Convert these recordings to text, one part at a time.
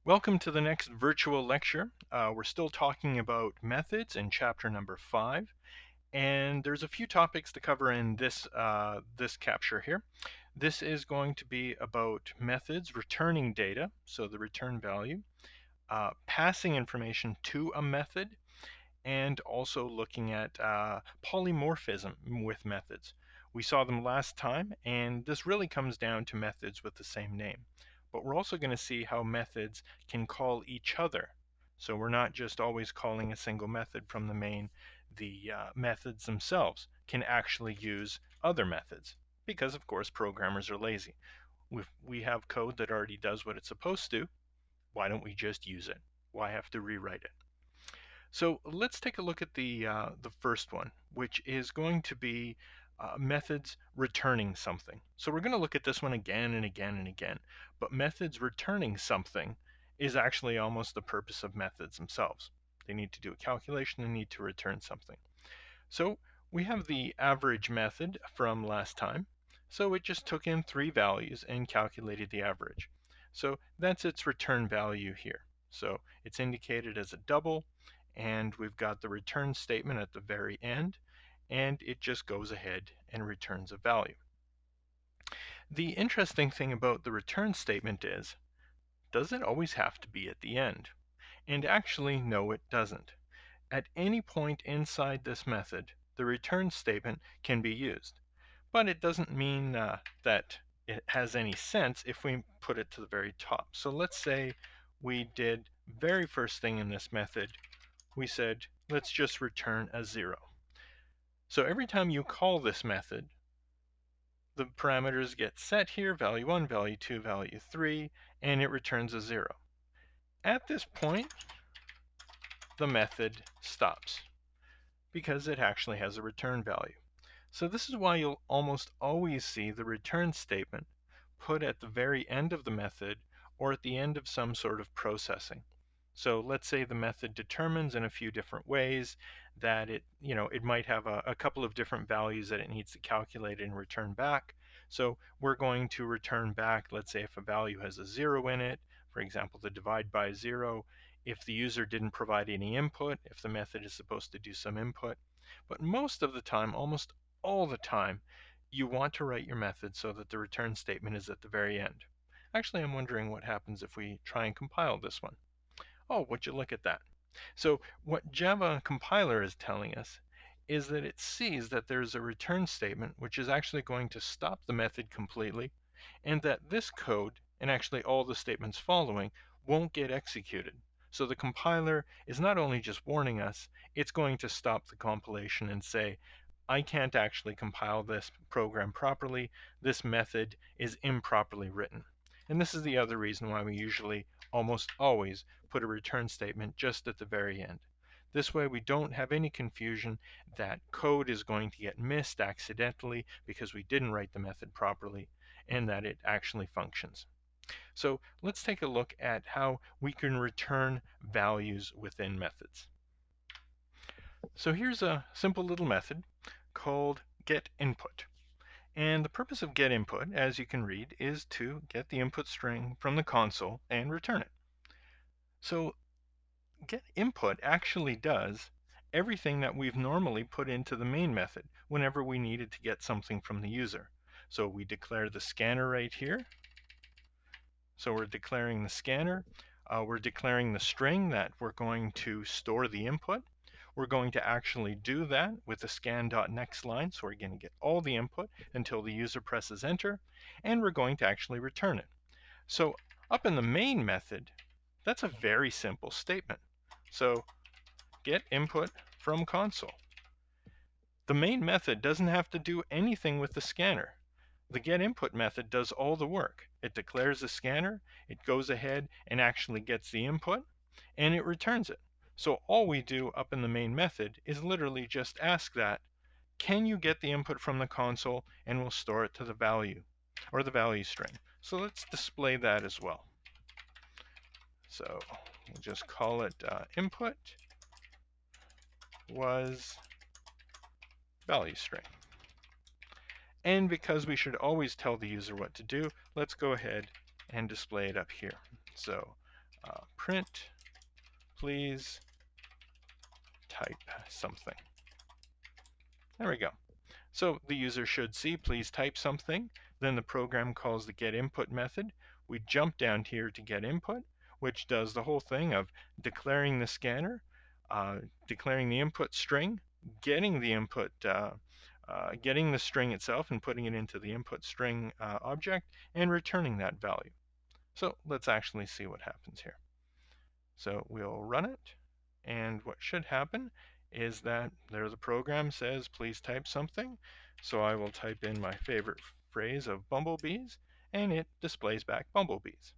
Welcome to the next virtual lecture. We're still talking about methods in chapter number 5, and there's a few topics to cover in this capture here. This is going to be about methods returning data, so the return value, passing information to a method, and also looking at polymorphism with methods. We saw them last time, and this really comes down to methods with the same name. But we're also going to see how methods can call each other. So we're not just always calling a single method from the main. The methods themselves can actually use other methods because, of course, programmers are lazy. If we have code that already does what it's supposed to, why don't we just use it? Why have to rewrite it? So let's take a look at the first one, which is going to be methods returning something. So we're going to look at this one again and again and again. But methods returning something is actually almost the purpose of methods themselves. They need to do a calculation, they need to return something. So we have the average method from last time. So it just took in 3 values and calculated the average. So that's its return value here. So it's indicated as a double, and we've got the return statement at the very end, and it just goes ahead and returns a value. The interesting thing about the return statement is, does it always have to be at the end? And actually, no, it doesn't. At any point inside this method, the return statement can be used. But it doesn't mean that it has any sense if we put it to the very top. So let's say we did very first thing in this method, we said, let's just return a 0. So every time you call this method, the parameters get set here, value 1, value 2, value 3, and it returns a 0. At this point, the method stops because it actually has a return value. So this is why you'll almost always see the return statement put at the very end of the method or at the end of some sort of processing. So let's say the method determines in a few different ways that it might have a couple of different values that it needs to calculate and return back. So we're going to return back, let's say if a value has a 0 in it, for example, the divide by 0, if the user didn't provide any input, if the method is supposed to do some input. But most of the time, almost all the time, you want to write your method so that the return statement is at the very end. Actually, I'm wondering what happens if we try and compile this one. Oh, would you look at that? So what Java compiler is telling us is that it sees that there's a return statement which is actually going to stop the method completely, and that this code, and actually all the statements following, won't get executed. So the compiler is not only just warning us, it's going to stop the compilation and say, I can't actually compile this program properly. This method is improperly written. And this is the other reason why we usually almost always put a return statement just at the very end. This way we don't have any confusion that code is going to get missed accidentally because we didn't write the method properly and that it actually functions. So let's take a look at how we can return values within methods. So here's a simple little method called getInput. And the purpose of getInput, as you can read, is to get the input string from the console and return it. So getInput actually does everything that we've normally put into the main method whenever we needed to get something from the user. So we declare the scanner right here. So we're declaring the scanner. We're declaring the string that we're going to store the input. We're going to actually do that with the scan.next line. So we're going to get all the input until the user presses enter, and we're going to actually return it. So up in the main method, that's a very simple statement. So get input from console. The main method doesn't have to do anything with the scanner. The getInput method does all the work. It declares the scanner, it goes ahead and actually gets the input, and it returns it. So all we do up in the main method is literally just ask that, can you get the input from the console, and we'll store it to the value, or the value string. So let's display that as well. So we'll just call it input was value string. And because we should always tell the user what to do, let's go ahead and display it up here. So print, please type something. There we go. So the user should see, please type something. Then the program calls the getInput method. We jump down here to getInput, which does the whole thing of declaring the scanner, declaring the input string, getting the input, getting the string itself and putting it into the input string object, and returning that value. So let's actually see what happens here. So we'll run it, and what should happen is that there the program says, please type something. So I will type in my favorite phrase of bumblebees, and it displays back bumblebees.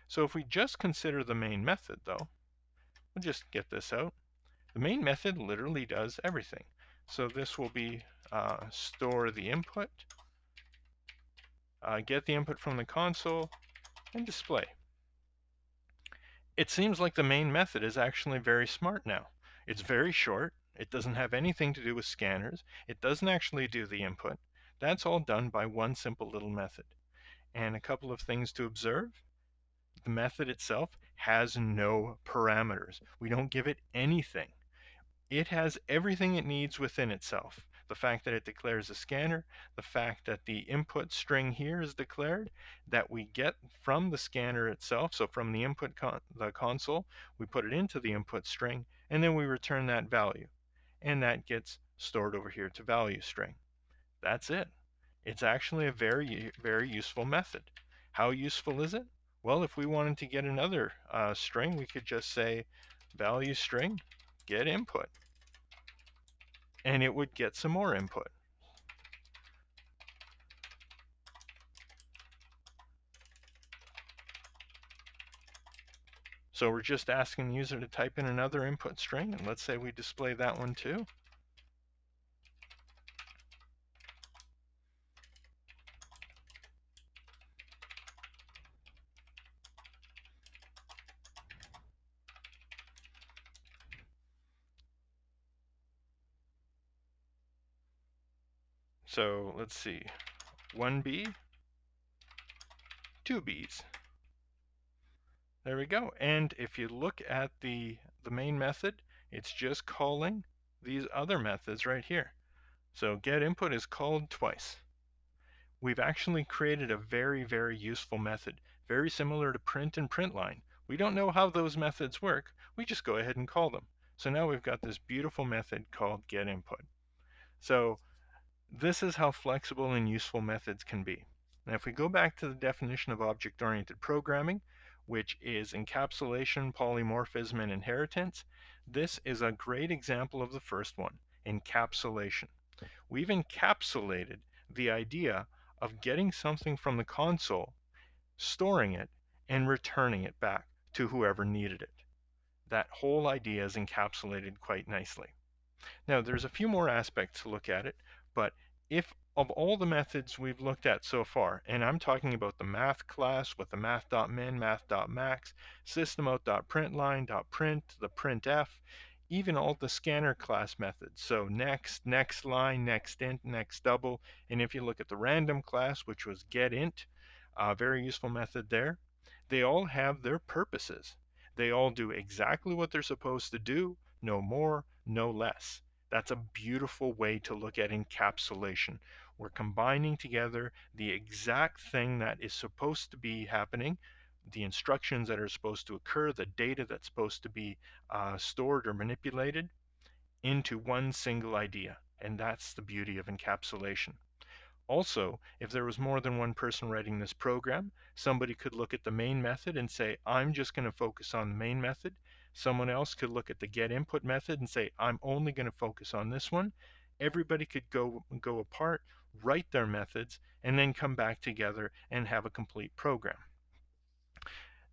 So if we just consider the main method, though, we'll just get this out. The main method literally does everything. So this will be store the input, get the input from the console, and display. It seems like the main method is actually very smart now. It's very short. It doesn't have anything to do with scanners. It doesn't actually do the input. That's all done by one simple little method. And a couple of things to observe. The method itself has no parameters. We don't give it anything. It has everything it needs within itself. The fact that it declares a scanner, the fact that the input string here is declared, that we get from the scanner itself, so from the input the console, we put it into the input string, and then we return that value. And that gets stored over here to value string. That's it. It's actually a very, very useful method. How useful is it? Well, if we wanted to get another string, we could just say value string get input, and it would get some more input. So we're just asking the user to type in another input string, and let's say we display that one too. So let's see, 1B, 2Bs. There we go. And if you look at the main method, it's just calling these other methods right here. So getInput is called twice. We've actually created a very, very useful method, very similar to print and printline. We don't know how those methods work, we just go ahead and call them. So now we've got this beautiful method called getInput. So this is how flexible and useful methods can be. Now if we go back to the definition of object-oriented programming, which is encapsulation, polymorphism, and inheritance, this is a great example of the first one, encapsulation. We've encapsulated the idea of getting something from the console, storing it, and returning it back to whoever needed it. That whole idea is encapsulated quite nicely. Now, there's a few more aspects to look at it, but if of all the methods we've looked at so far, and I'm talking about the math class with the math.min, math.max, systemout.println.print, the printf, even all the scanner class methods, so next, next line, next int, next double, and if you look at the random class, which was getInt, a very useful method there, they all have their purposes. They all do exactly what they're supposed to do, no more, no less. That's a beautiful way to look at encapsulation. We're combining together the exact thing that is supposed to be happening, the instructions that are supposed to occur, the data that's supposed to be stored or manipulated into one single idea. And that's the beauty of encapsulation. Also, if there was more than one person writing this program, somebody could look at the main method and say, I'm just going to focus on the main method. Someone else could look at the getInput method and say, I'm only going to focus on this one. Everybody could go apart, write their methods, and then come back together and have a complete program.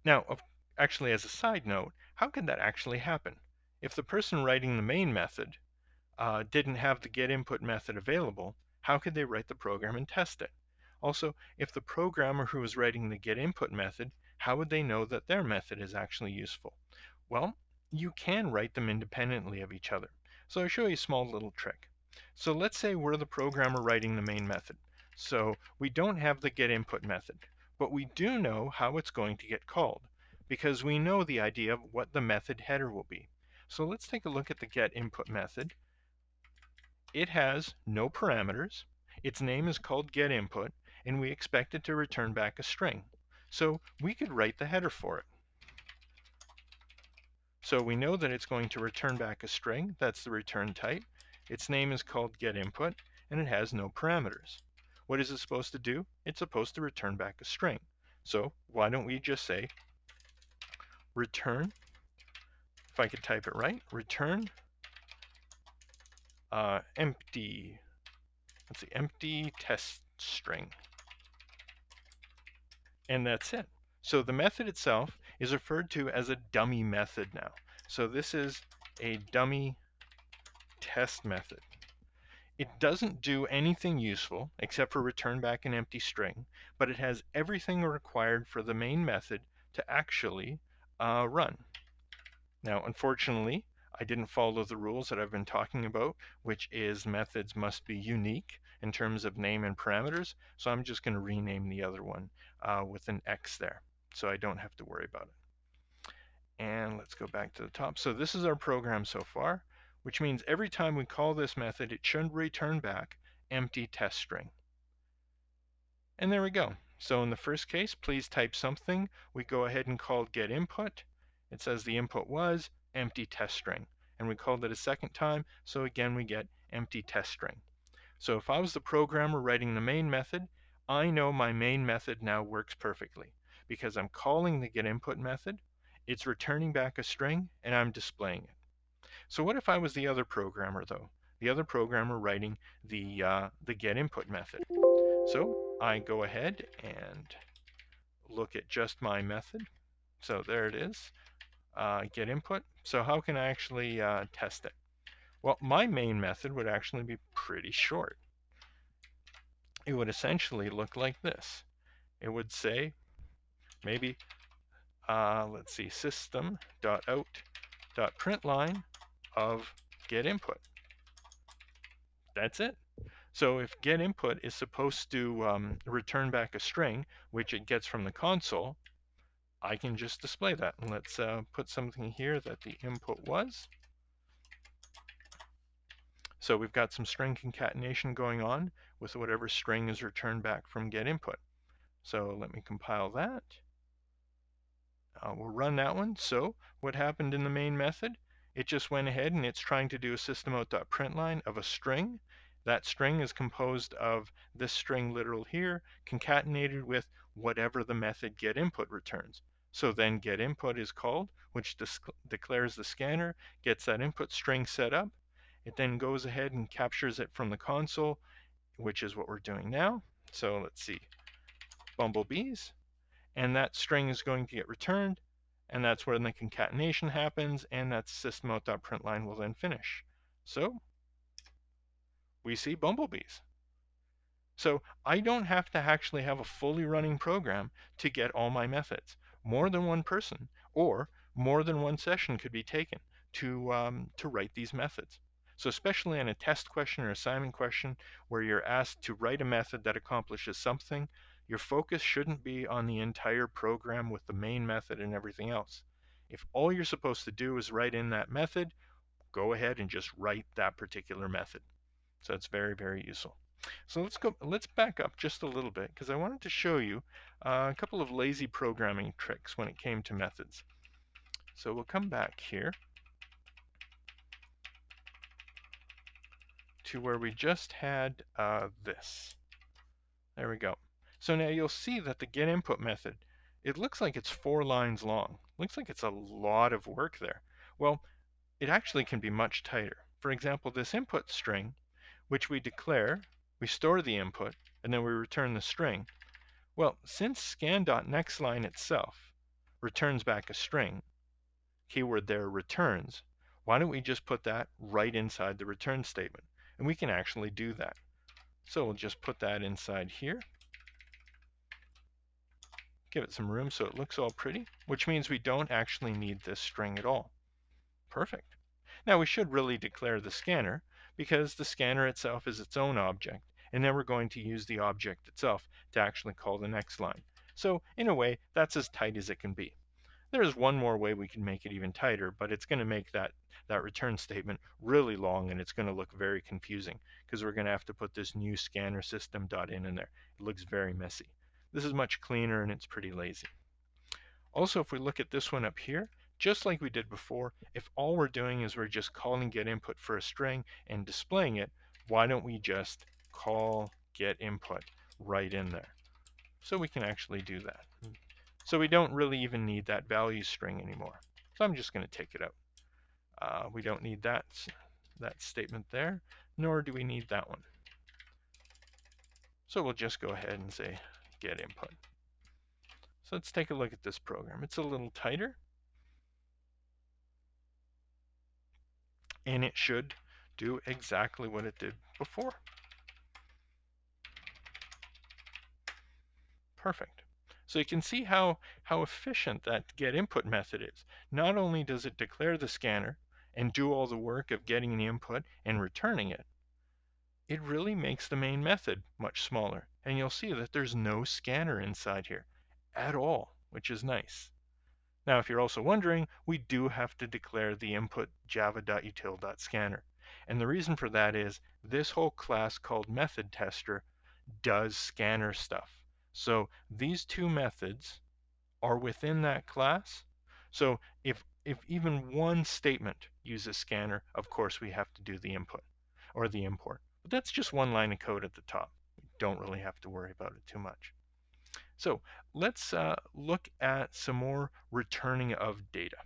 Now, actually, as a side note, how could that actually happen? If the person writing the main method didn't have the getInput method available, how could they write the program and test it? Also, if the programmer who was writing the getInput method, how would they know that their method is actually useful? Well, you can write them independently of each other. So I'll show you a small little trick. So let's say we're the programmer writing the main method. So we don't have the getInput method, but we do know how it's going to get called. because we know the idea of what the method header will be. So let's take a look at the getInput method. It has no parameters. Its name is called getInput, and we expect it to return back a string. So we could write the header for it. So we know that it's going to return back a string. That's the return type. Its name is called getInput, and it has no parameters. What is it supposed to do? It's supposed to return back a string. So why don't we just say return, if I could type it right, return empty, let's see, empty test string. And that's it. So the method itself is referred to as a dummy method now. So this is a dummy test method. It doesn't do anything useful except for return back an empty string, but it has everything required for the main method to actually run. Now, unfortunately, I didn't follow the rules that I've been talking about, which is methods must be unique in terms of name and parameters. So I'm just going to rename the other one with an X there, so I don't have to worry about it. And let's go back to the top. So this is our program so far, which means every time we call this method, it should return back empty test string. And there we go. So in the first case, please type something. We go ahead and call getInput. It says the input was empty test string. And we called it a second time, so again we get empty test string. So if I was the programmer writing the main method, I know my main method now works perfectly because I'm calling the getInput method, it's returning back a string, and I'm displaying it. So what if I was the other programmer though? The other programmer writing the getInput method. So I go ahead and look at just my method. So there it is, getInput. So how can I actually test it? Well, my main method would actually be pretty short. It would essentially look like this. It would say maybe, let's see, system.out.println of getInput. That's it. So if getInput is supposed to return back a string, which it gets from the console, I can just display that. And let's put something here that the input was. So we've got some string concatenation going on with whatever string is returned back from getInput. So let me compile that. We'll run that one. So what happened in the main method? It just went ahead and it's trying to do a systemout.println of a string. That string is composed of this string literal here concatenated with whatever the method getInput returns. So then getInput is called, which declares the scanner, gets that input string set up. It then goes ahead and captures it from the console, which is what we're doing now. So let's see, bumblebees. And that string is going to get returned, and that's when the concatenation happens, and that systemout.println will then finish. So we see bumblebees. So I don't have to actually have a fully running program to get all my methods. More than one person or more than one session could be taken to write these methods. So especially in a test question or assignment question where you're asked to write a method that accomplishes something, your focus shouldn't be on the entire program with the main method and everything else. If all you're supposed to do is write in that method, go ahead and just write that particular method. So it's very, very useful. So let's back up just a little bit because I wanted to show you a couple of lazy programming tricks when it came to methods. So we'll come back here to where we just had this. There we go. So now you'll see that the getInput method, it looks like it's 4 lines long. Looks like it's a lot of work there. Well, it actually can be much tighter. For example, this input string, which we declare, we store the input, and then we return the string. Well, since scan.nextLine itself returns back a string, keyword there returns, why don't we just put that right inside the return statement? And we can actually do that. So we'll just put that inside here. Give it some room so it looks all pretty, which means we don't actually need this string at all. Perfect. Now we should really declare the scanner because the scanner itself is its own object, and then we're going to use the object itself to actually call the next line. So in a way, that's as tight as it can be. There's one more way we can make it even tighter, but it's going to make that return statement really long, and it's going to look very confusing because we're going to have to put this new scanner system dot in there. It looks very messy. This is much cleaner and it's pretty lazy. Also, if we look at this one up here, just like we did before, if all we're doing is we're just calling get input for a string and displaying it, why don't we just call get input right in there? So we can actually do that. So we don't really even need that value string anymore. So I'm just going to take it out. We don't need that statement there, nor do we need that one. So we'll just go ahead and say get input. So let's take a look at this program. It's a little tighter, and it should do exactly what it did before. Perfect. So you can see how efficient that get input method is. Not only does it declare the scanner and do all the work of getting the input and returning it, it really makes the main method much smaller. And you'll see that there's no scanner inside here at all, which is nice. Now, if you're also wondering, we do have to declare the input java.util.scanner. And the reason for that is this whole class called method tester does scanner stuff. So these two methods are within that class. So if even one statement uses scanner, of course we have to do the input or the import. But that's just one line of code at the top. We don't really have to worry about it too much. So let's look at some more returning of data.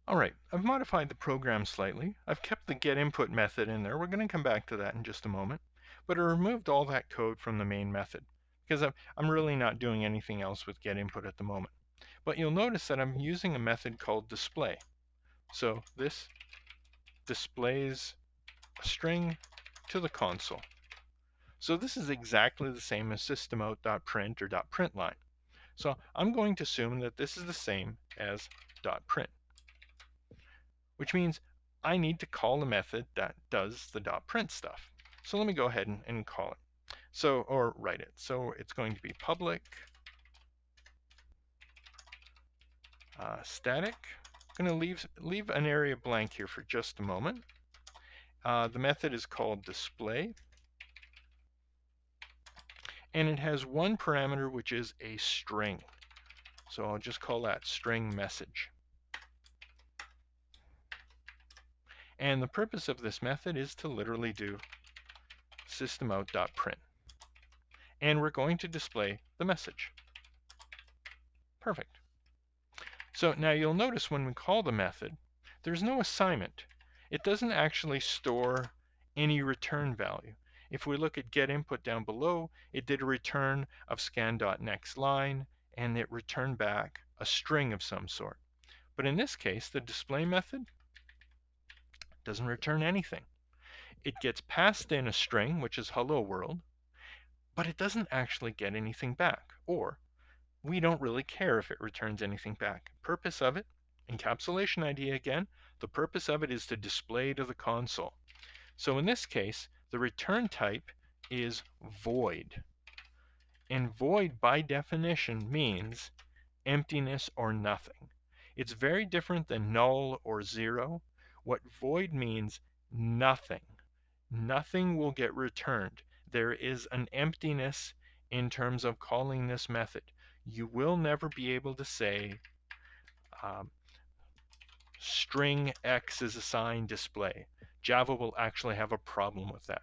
All right, I've modified the program slightly. I've kept the getInput method in there. We're going to come back to that in just a moment. But I removed all that code from the main method because I'm really not doing anything else with getInput at the moment. But you'll notice that I'm using a method called display. So this displays a string to the console. So this is exactly the same as systemout.print or .println. So I'm going to assume that this is the same as .print, which means I need to call a method that does the .print stuff. So let me go ahead and call it. So, or write it. So it's going to be public static. I'm going to leave an area blank here for just a moment. The method is called display, and it has one parameter, which is a string. So I'll just call that string message. And the purpose of this method is to literally do systemout.print. And we're going to display the message. Perfect. So now you'll notice when we call the method, there's no assignment. It doesn't actually store any return value. If we look at getInput down below, it did a return of scan.nextLine, and it returned back a string of some sort. But in this case, the display method doesn't return anything. It gets passed in a string, which is hello world, but it doesn't actually get anything back, or we don't really care if it returns anything back. Purpose of it, encapsulation idea again, the purpose of it is to display to the console. So in this case, the return type is void. And void by definition means emptiness or nothing. It's very different than null or zero. What void means, nothing. Nothing will get returned. There is an emptiness in terms of calling this method. You will never be able to say string X is assigned display. Java will actually have a problem with that.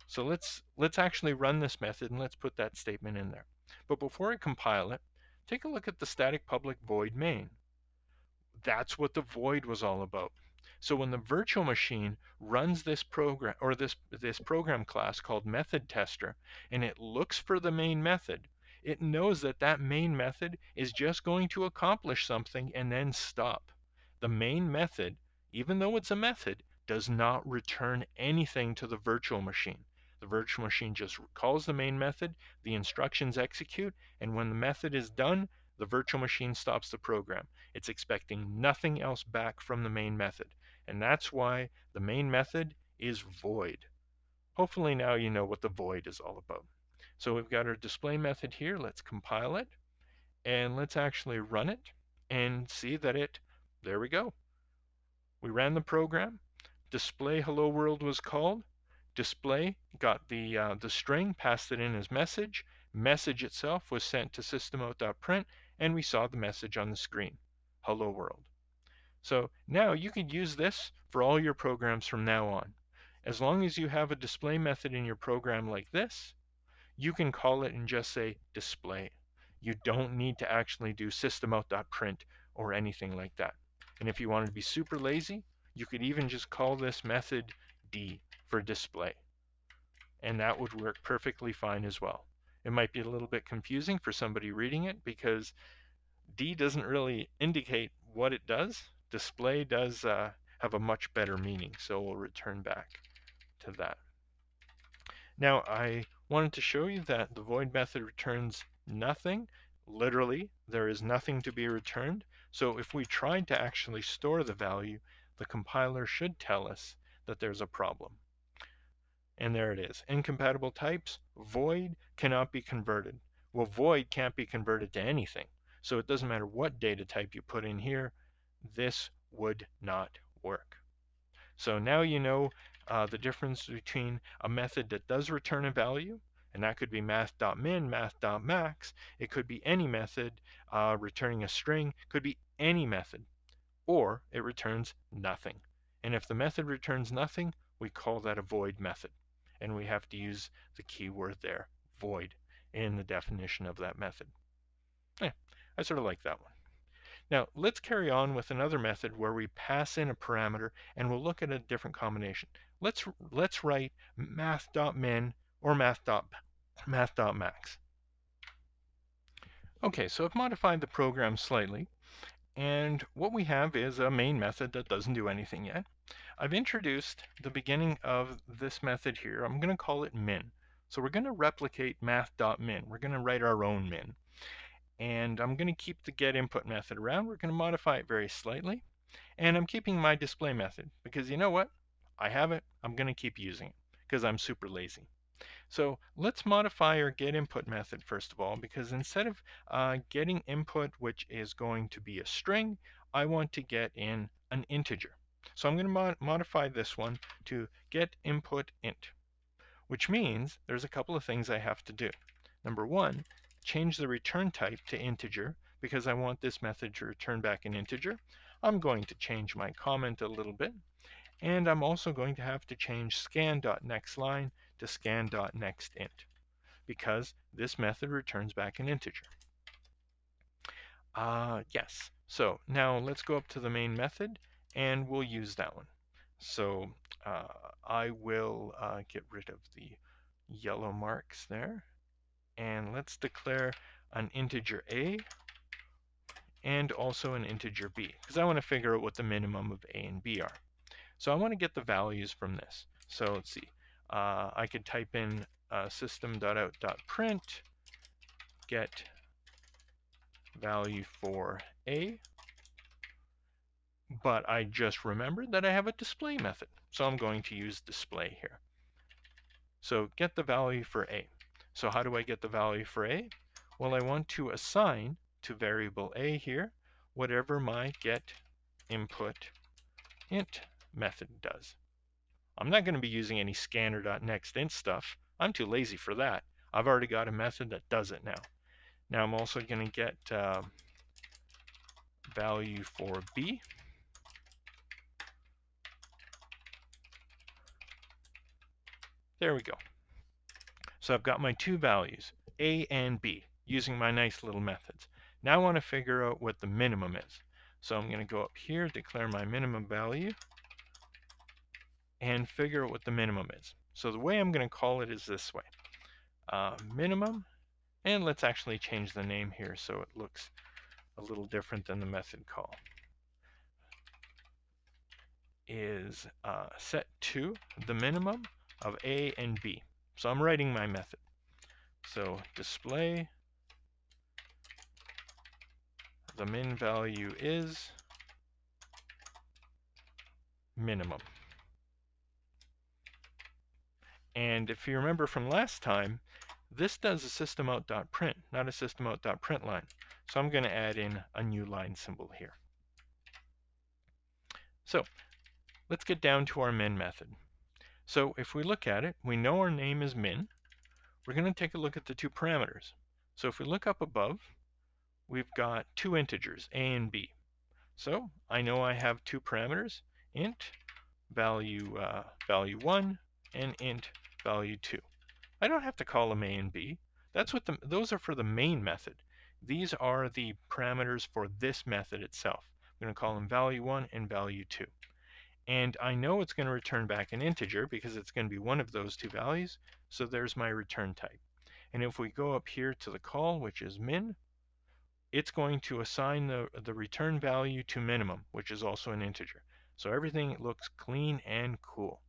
So let's actually run this method and let's put that statement in there. But before I compile it, take a look at the static public void main. That's what the void was all about. So when the virtual machine runs this program, or this program class called method tester, and it looks for the main method, it knows that that main method is just going to accomplish something and then stop. The main method, even though it's a method, does not return anything to the virtual machine. The virtual machine just calls the main method, the instructions execute, and when the method is done, the virtual machine stops the program. It's expecting nothing else back from the main method. And that's why the main method is void. Hopefully now you know what the void is all about. So we've got our display method here. Let's compile it. And let's actually run it and see that there we go. We ran the program. Display hello world was called. Display got the string, passed it in as message. Message itself was sent to systemout.print, and we saw the message on the screen, hello world. So now you can use this for all your programs from now on. As long as you have a display method in your program like this, you can call it and just say display. You don't need to actually do systemout.print or anything like that. And if you wanted to be super lazy, you could even just call this method D for display. And that would work perfectly fine as well. It might be a little bit confusing for somebody reading it because D doesn't really indicate what it does. Display does have a much better meaning, so we'll return back to that. Now I wanted to show you that the void method returns nothing. Literally, there is nothing to be returned. So if we tried to actually store the value, the compiler should tell us that there's a problem. And there it is. Incompatible types, void cannot be converted. Well, void can't be converted to anything. So it doesn't matter what data type you put in here, this would not work. So now you know the difference between a method that does return a value, and that could be math.min, math.max. It could be any method returning a string, could be any method, or it returns nothing. And if the method returns nothing, we call that a void method. And we have to use the keyword there, void, in the definition of that method. I sort of like that one. Now let's carry on with another method where we pass in a parameter and we'll look at a different combination. Let's write math.min or math.max. Okay, so I've modified the program slightly, and what we have is a main method that doesn't do anything yet. I've introduced the beginning of this method here. I'm going to call it min. So we're going to replicate math.min. We're going to write our own min. And I'm going to keep the getInput method around. We're going to modify it very slightly. And I'm keeping my display method because you know what? I have it. I'm going to keep using it because I'm super lazy. So let's modify our getInput method first of all, because instead of getting input, which is going to be a string, I want to get in an integer. So I'm going to modify this one to getInputInt, which means there's a couple of things I have to do. Number one, change the return type to integer because I want this method to return back an integer. I'm going to change my comment a little bit, and I'm also going to have to change scan.nextLine to scan.nextInt because this method returns back an integer. Yes, so now let's go up to the main method and we'll use that one. So I will get rid of the yellow marks there, and let's declare an integer a and also an integer b because I want to figure out what the minimum of a and b are. So I want to get the values from this. So let's see, I could type in system.out.print get value for a, but I just remembered that I have a display method, so I'm going to use display here. So get the value for a. So how do I get the value for a? Well, I want to assign to variable a here whatever my getInputInt method does. I'm not going to be using any scanner.nextInt stuff. I'm too lazy for that. I've already got a method that does it now. Now I'm also going to get value for b. There we go. So I've got my two values, a and b, using my nice little methods. Now I want to figure out what the minimum is. So I'm going to go up here, declare my minimum value, and figure out what the minimum is. So the way I'm going to call it is this way. Minimum, and let's actually change the name here so it looks a little different than the method call, is set to the minimum of a and b. So I'm writing my method. So display the min value is minimum. And if you remember from last time, this does a systemout.print, not a systemout.println. So I'm going to add in a new line symbol here. So let's get down to our min method. So if we look at it, we know our name is min. We're going to take a look at the two parameters. So if we look up above, we've got two integers, a and b. So I know I have two parameters, int value 1 and int value 2. I don't have to call them a and b. Those are for the main method. These are the parameters for this method itself. I'm going to call them value 1 and value 2. And I know it's going to return back an integer because it's going to be one of those two values. So there's my return type. And if we go up here to the call, which is min, it's going to assign the return value to minimum, which is also an integer. So everything looks clean and cool.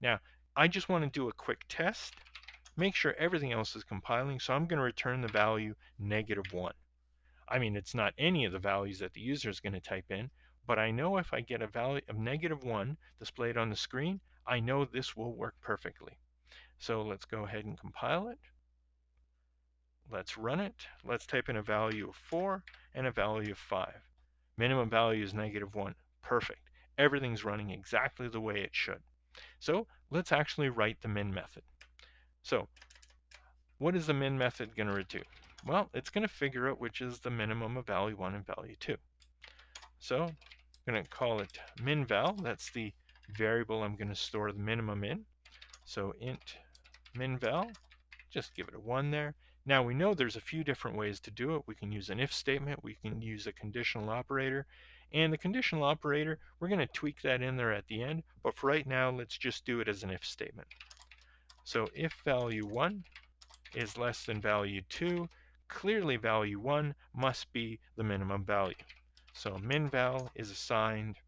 Now, I just want to do a quick test, make sure everything else is compiling. So I'm going to return the value -1. I mean, it's not any of the values that the user is going to type in, but I know if I get a value of -1 displayed on the screen, I know this will work perfectly. So let's go ahead and compile it. Let's run it. Let's type in a value of 4 and a value of 5. Minimum value is -1. Perfect. Everything's running exactly the way it should. So let's actually write the min method. So what is the min method going to do? Well, it's going to figure out which is the minimum of value 1 and value 2. So I'm going to call it minval. That's the variable I'm going to store the minimum in. So int minval, just give it a 1 there. Now we know there's a few different ways to do it. We can use an if statement, we can use a conditional operator, and the conditional operator, we're going to tweak that in there at the end, but for right now, let's just do it as an if statement. So if value 1 is less than value 2, clearly value 1 must be the minimum value. So minval is assigned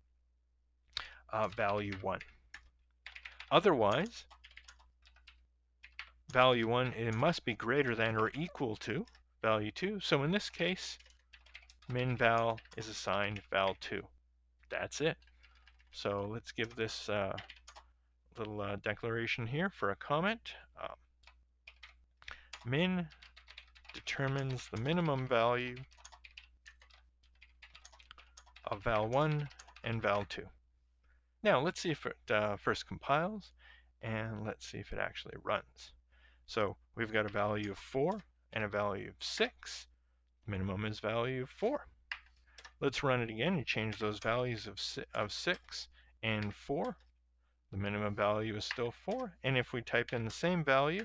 value 1. Otherwise, value 1, it must be greater than or equal to value 2. So in this case, minval is assigned val 2. That's it. So let's give this little declaration here for a comment. Min determines the minimum value of val 1 and val 2. Now let's see if it first compiles, and let's see if it actually runs. So we've got a value of 4 and a value of 6. Minimum is value of 4. Let's run it again and change those values of 6 and 4. The minimum value is still 4. And if we type in the same value,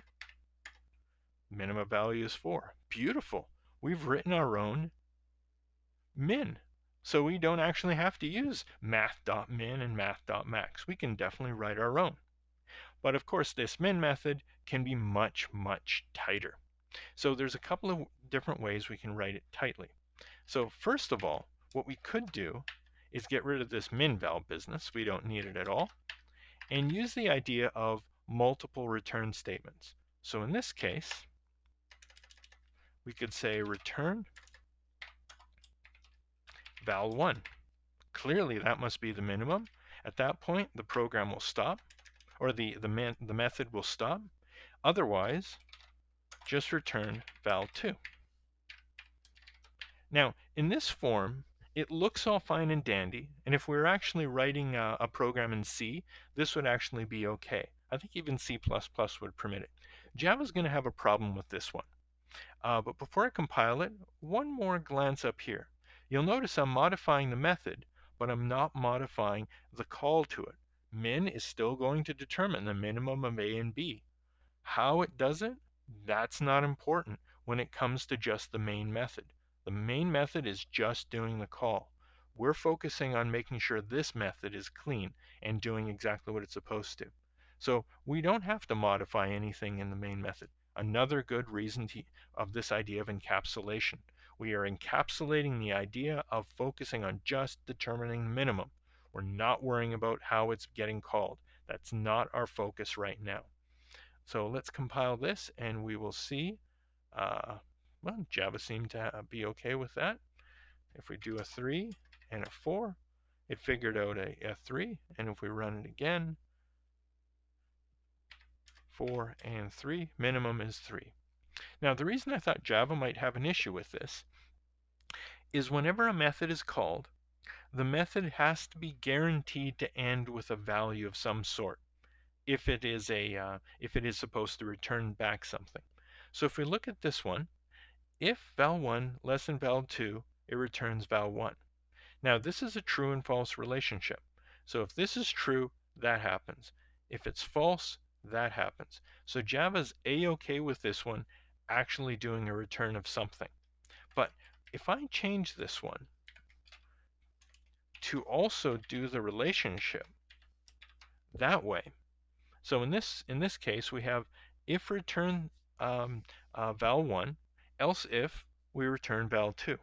minimum value is 4. Beautiful. We've written our own min. So we don't actually have to use math.min and math.max. We can definitely write our own. But of course, this min method can be much, much tighter. So there's a couple of different ways we can write it tightly. So first of all, what we could do is get rid of this minval business. We don't need it at all. And use the idea of multiple return statements. So in this case, we could say return val1. Clearly that must be the minimum. At that point, the program will stop, or the method will stop. Otherwise, just return val2. Now, in this form, it looks all fine and dandy, and if we were actually writing a program in C, this would actually be okay. I think even C++ would permit it. Java's going to have a problem with this one. But before I compile it, one more glance up here. You'll notice I'm modifying the method, but I'm not modifying the call to it. Min is still going to determine the minimum of A and B. How it does it, that's not important when it comes to just the main method. The main method is just doing the call. We're focusing on making sure this method is clean and doing exactly what it's supposed to. So we don't have to modify anything in the main method. Another good reason of this idea of encapsulation. We are encapsulating the idea of focusing on just determining the minimum. We're not worrying about how it's getting called. That's not our focus right now. So let's compile this and we will see, well, Java seemed to be okay with that. If we do a 3 and a 4, it figured out a 3, and if we run it again, 4 and 3, minimum is 3. Now the reason I thought Java might have an issue with this is whenever a method is called, the method has to be guaranteed to end with a value of some sort if it is supposed to return back something. So if we look at this one, if val1 less than val2, it returns val1. Now this is a true and false relationship. So if this is true, that happens. If it's false, that happens. So Java's a-okay with this one actually doing a return of something. But if I change this one to also do the relationship that way, so in this case we have if return val1, else if we return val2.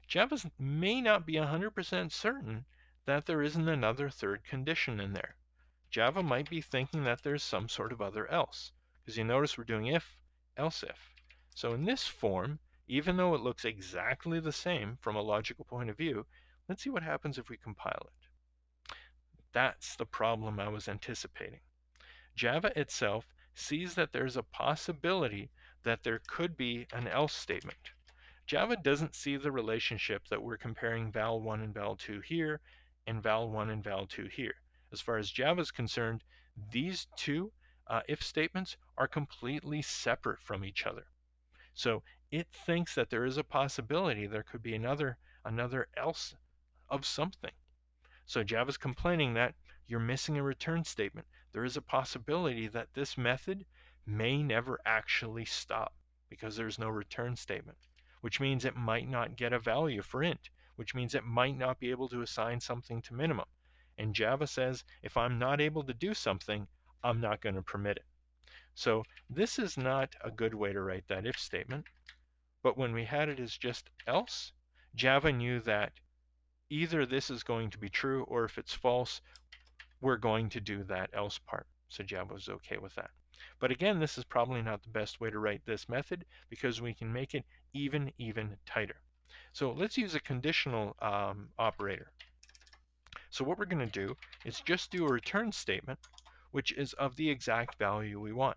Java may not be 100% certain that there isn't another third condition in there. Java might be thinking that there's some sort of other else, because you notice we're doing if, else if. So in this form, even though it looks exactly the same from a logical point of view, let's see what happens if we compile it. That's the problem I was anticipating. Java itself sees that there's a possibility that there could be an else statement. Java doesn't see the relationship that we're comparing val1 and val2 here and val1 and val2 here. As far as Java is concerned, these two if statements are completely separate from each other. So it thinks that there is a possibility there could be another else of something. So Java's complaining that you're missing a return statement. There is a possibility that this method may never actually stop because there's no return statement, which means it might not get a value for int, which means it might not be able to assign something to minimum. And Java says, if I'm not able to do something, I'm not going to permit it. So this is not a good way to write that if statement. But when we had it as just else, Java knew that either this is going to be true, or if it's false, we're going to do that else part. So Java was okay with that. But again, this is probably not the best way to write this method because we can make it even tighter. So let's use a conditional operator. So what we're going to do is just do a return statement, which is of the exact value we want.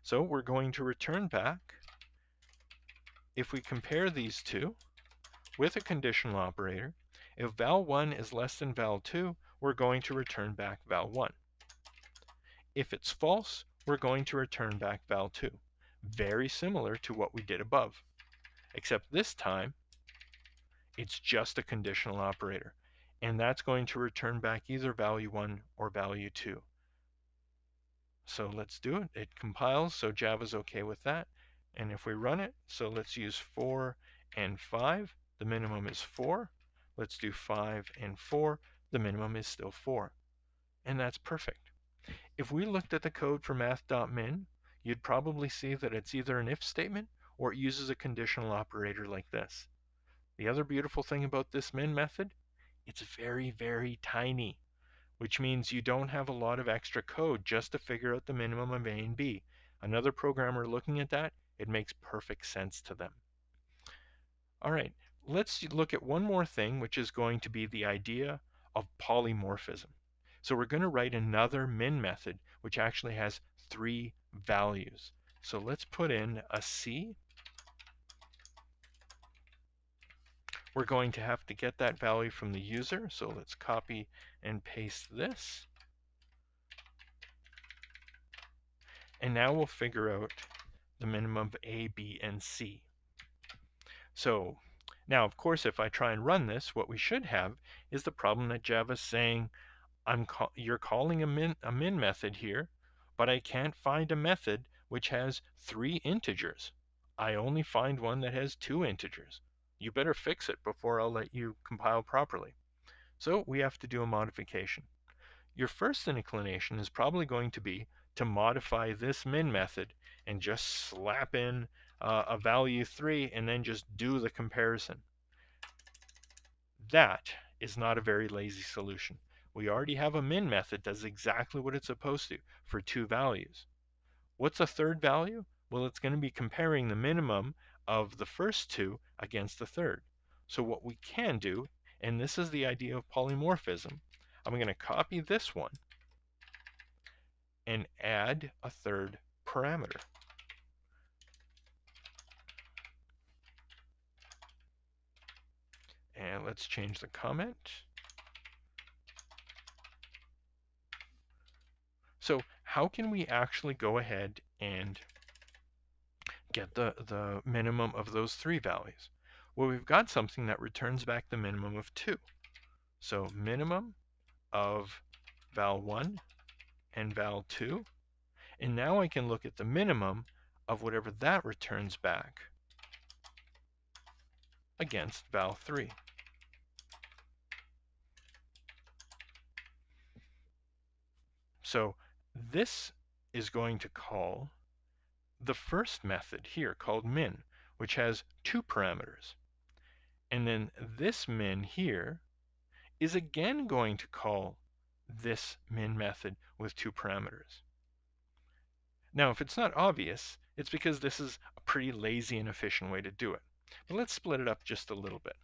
So we're going to return back, if we compare these two with a conditional operator, if val1 is less than val2, we're going to return back val1. If it's false, we're going to return back val2. Very similar to what we did above, except this time it's just a conditional operator, and that's going to return back either value 1 or value 2. So let's do it. It compiles, so Java's okay with that. And if we run it, so let's use 4 and 5. The minimum is 4. Let's do 5 and 4. The minimum is still 4. And that's perfect. If we looked at the code for math.min, you'd probably see that it's either an if statement or it uses a conditional operator like this. The other beautiful thing about this min method, it's very tiny, which means you don't have a lot of extra code just to figure out the minimum of A and B. Another programmer looking at that, it makes perfect sense to them. All right, let's look at one more thing, which is going to be the idea of polymorphism. So we're going to write another min method, which actually has 3 values. So let's put in a C. We're going to have to get that value from the user. So let's copy and paste this. And now we'll figure out the minimum of A, B, and C. So now, of course, if I try and run this, what we should have is the problem that Java's saying, you're calling a min method here, but I can't find a method which has 3 integers. I only find one that has 2 integers. You better fix it before I'll let you compile properly. So we have to do a modification. Your first inclination is probably going to be to modify this min method and just slap in a value 3 and then just do the comparison. That is not a very lazy solution. We already have a min method that does exactly what it's supposed to for 2 values. What's a third value? Well, it's going to be comparing the minimum of the first 2 against the third. So what we can do, and this is the idea of polymorphism, I'm going to copy this one and add a third parameter. And let's change the comment. So how can we actually go ahead and get the minimum of those three values? Well, we've got something that returns back the minimum of 2. So minimum of val1 and val2. And now I can look at the minimum of whatever that returns back against val3. So this is going to call the first method here called min, which has 2 parameters. And then this min here is again going to call this min method with 2 parameters. Now, if it's not obvious, it's because this is a pretty lazy and efficient way to do it. But let's split it up just a little bit.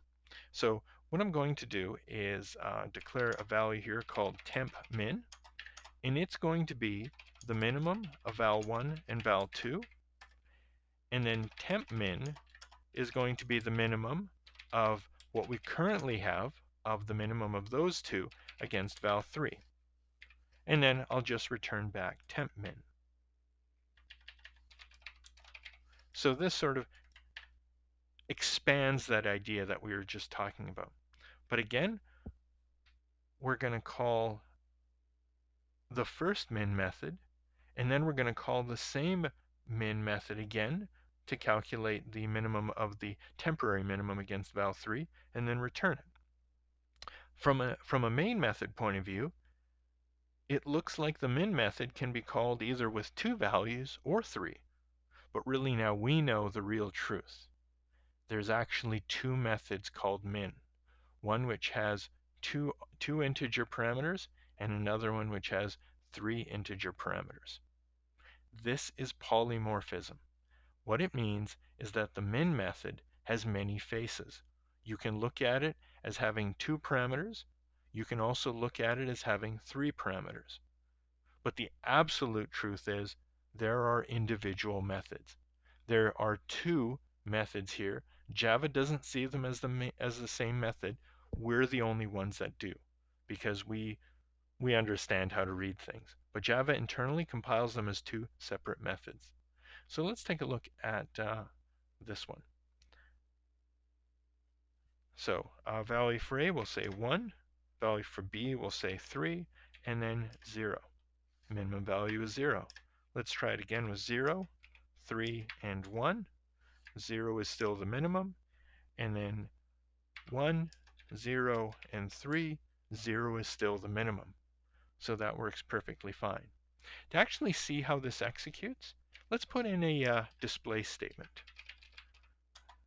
So what I'm going to do is declare a value here called temp min, and it's going to be the minimum of val1 and val2, and then temp min is going to be the minimum of what we currently have of the minimum of those two against val3. And then I'll just return back temp min. So this sort of expands that idea that we were just talking about. But again, we're going to call the first min method, and then we're going to call the same min method again to calculate the minimum of the temporary minimum against val3, and then return it. From a main method point of view, it looks like the min method can be called either with 2 values or 3. But really now we know the real truth. There's actually 2 methods called min. One which has two integer parameters and another one which has 3 integer parameters. This is polymorphism. What it means is that the min method has many faces. You can look at it as having 2 parameters. You can also look at it as having 3 parameters. But the absolute truth is there are individual methods. There are 2 methods here. Java doesn't see them as the same method. We're the only ones that do, because we understand how to read things. But Java internally compiles them as 2 separate methods. So let's take a look at this one. So value for A will say 1, value for B will say 3, and then 0. Minimum value is 0. Let's try it again with 0, 3, and 1. 0 is still the minimum, and then 1, 0, and 3, 0 is still the minimum. So that works perfectly fine. To actually see how this executes, let's put in a display statement.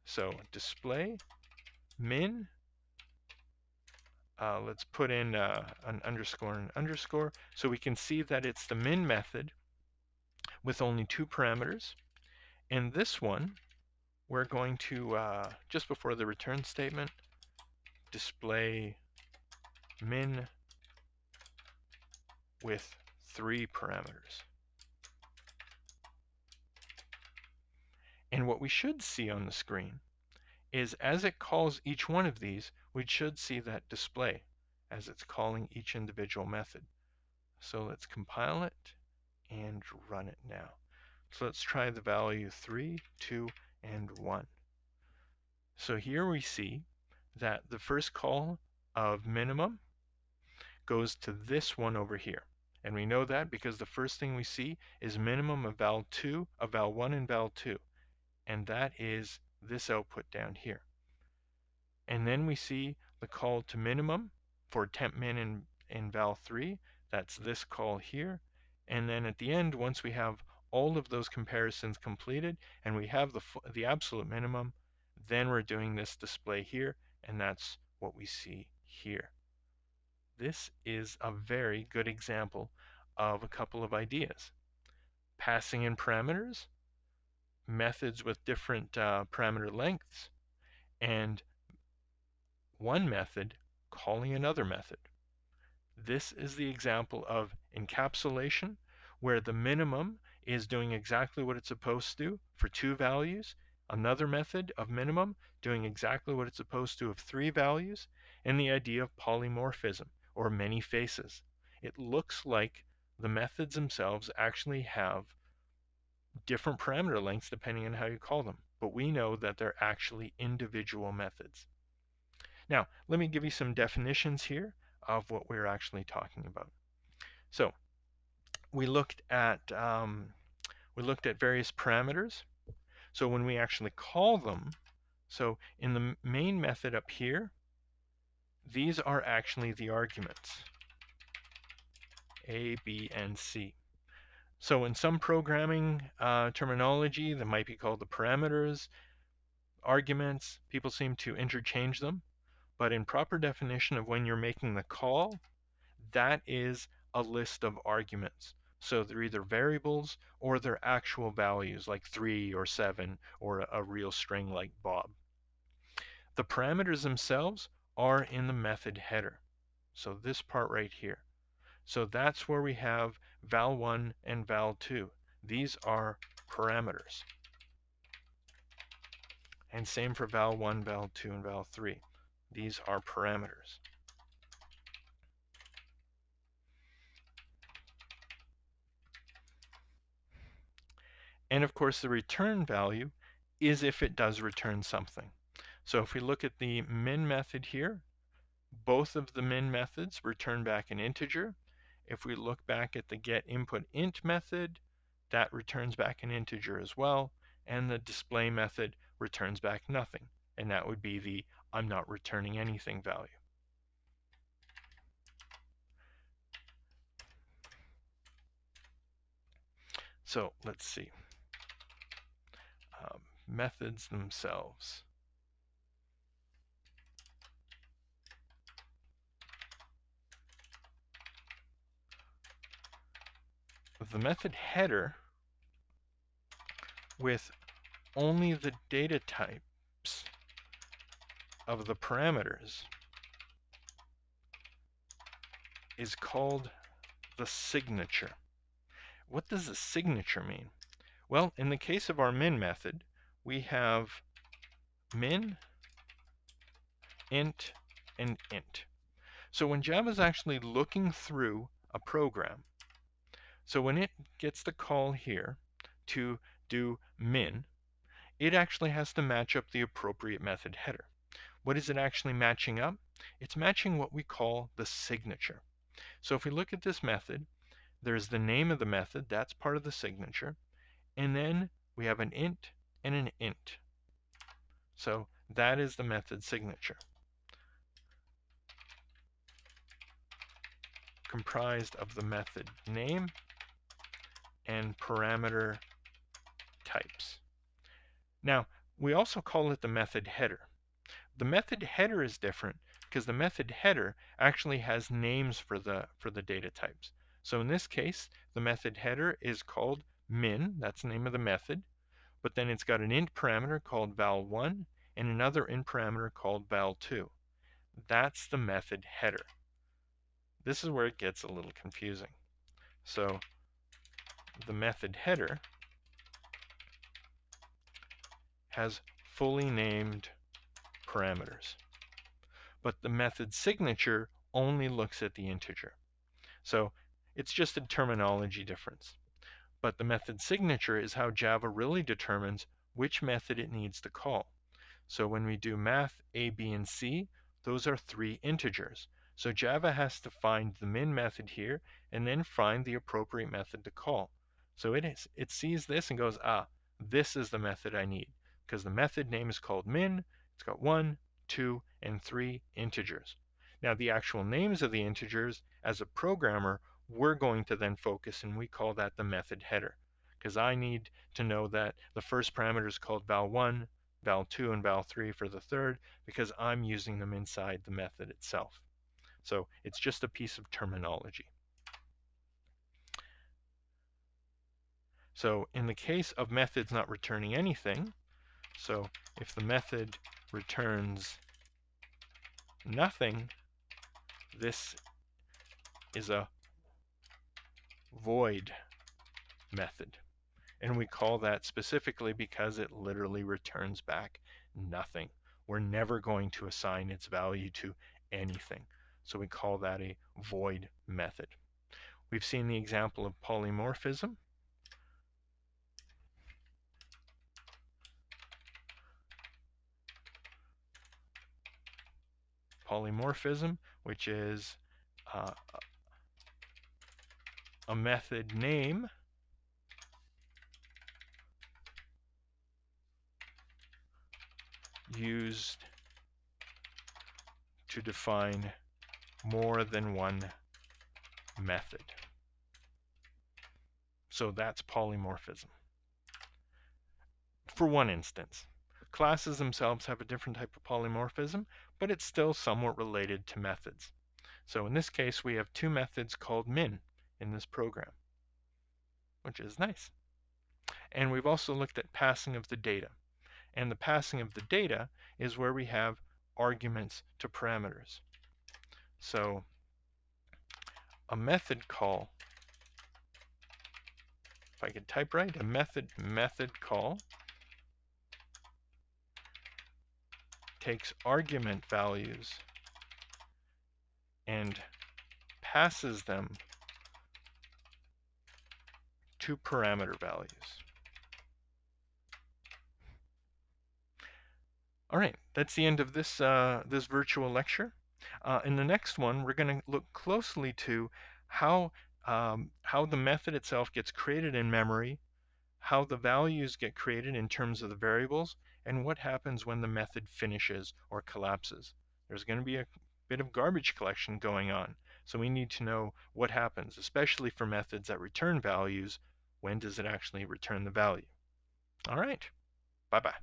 So display min, let's put in an underscore and underscore, so we can see that it's the min method with only 2 parameters. And this one, we're going to, just before the return statement, display min with 3 parameters. And what we should see on the screen is as it calls each one of these, we should see that display as it's calling each individual method. So let's compile it and run it now. So let's try the value 3, 2, and 1. So here we see that the first call of minimum goes to this one over here. And we know that because the first thing we see is minimum of val2, of val1 and val2. And that is this output down here. And then we see the call to minimum for temp min in val3. That's this call here. And then at the end, once we have all of those comparisons completed and we have the absolute minimum, then we're doing this display here, and that's what we see here. This is a very good example of a couple of ideas. Passing in parameters, methods with different parameter lengths, and one method calling another method. This is the example of encapsulation, where the minimum is doing exactly what it's supposed to do for 2 values Another method of minimum doing exactly what it's supposed to of 3 values, and the idea of polymorphism, or many faces. It looks like the methods themselves actually have different parameter lengths depending on how you call them, but we know that they're actually individual methods. Now, let me give you some definitions here of what we're actually talking about. So, we looked at various parameters. So when we actually call them, so in the main method up here, these are actually the arguments, A, B, and C. So in some programming terminology, that might be called the parameters, arguments. People seem to interchange them, but in proper definition of when you're making the call, that is a list of arguments. So they're either variables or they're actual values like 3 or 7 or a real string like Bob. The parameters themselves are in the method header. So this part right here. So that's where we have val1 and val2. These are parameters. And same for val1, val2, and val3. These are parameters. And of course the return value is if it does return something. So if we look at the min method here, both of the min methods return back an integer. If we look back at the getInputInt method, that returns back an integer as well, and the display method returns back nothing, and that would be the I'm not returning anything value. So let's see. Methods themselves. The method header with only the data types of the parameters is called the signature. What does a signature mean? Well, in the case of our min method, we have min, int, and int. So when Java is actually looking through a program, so when it gets the call here to do min, it actually has to match up the appropriate method header. What is it actually matching up? It's matching what we call the signature. So if we look at this method, there's the name of the method, that's part of the signature, and then we have an int and an int. So that is the method signature, comprised of the method name and parameter types. Now, we also call it the method header. The method header is different because the method header actually has names for the data types. So in this case, the method header is called min, that's the name of the method, but then it's got an int parameter called val1 and another int parameter called val2. That's the method header. This is where it gets a little confusing. So the method header has fully named parameters, but the method signature only looks at the integer. So it's just a terminology difference. But the method signature is how Java really determines which method it needs to call. So when we do math A, B, and C, those are 3 integers. So Java has to find the min method here and then find the appropriate method to call. So it sees this and goes, this is the method I need, because the method name is called min. It's got 1, 2, and 3 integers. Now the actual names of the integers, as a programmer, we're going to then focus, and we call that the method header, because I need to know that the first parameter is called val1, val2, and val3 for the third, because I'm using them inside the method itself. So it's just a piece of terminology. So in the case of methods not returning anything, so if the method returns nothing, this is a void method. And we call that specifically because it literally returns back nothing. We're never going to assign its value to anything. So we call that a void method. We've seen the example of polymorphism. Polymorphism, which is a method name used to define more than one method. So that's polymorphism. For one instance, classes themselves have a different type of polymorphism, but it's still somewhat related to methods. So in this case, we have two methods called min in this program, which is nice. And we've also looked at passing of the data. And the passing of the data is where we have arguments to parameters. So a method call, if I could type right, a method call takes argument values and passes them to parameter values. All right, that's the end of this, this virtual lecture. In the next one, we're going to look closely to how the method itself gets created in memory, how the values get created in terms of the variables, and what happens when the method finishes or collapses. There's going to be a bit of garbage collection going on, so we need to know what happens, especially for methods that return values. When does it actually return the value? All right, bye-bye.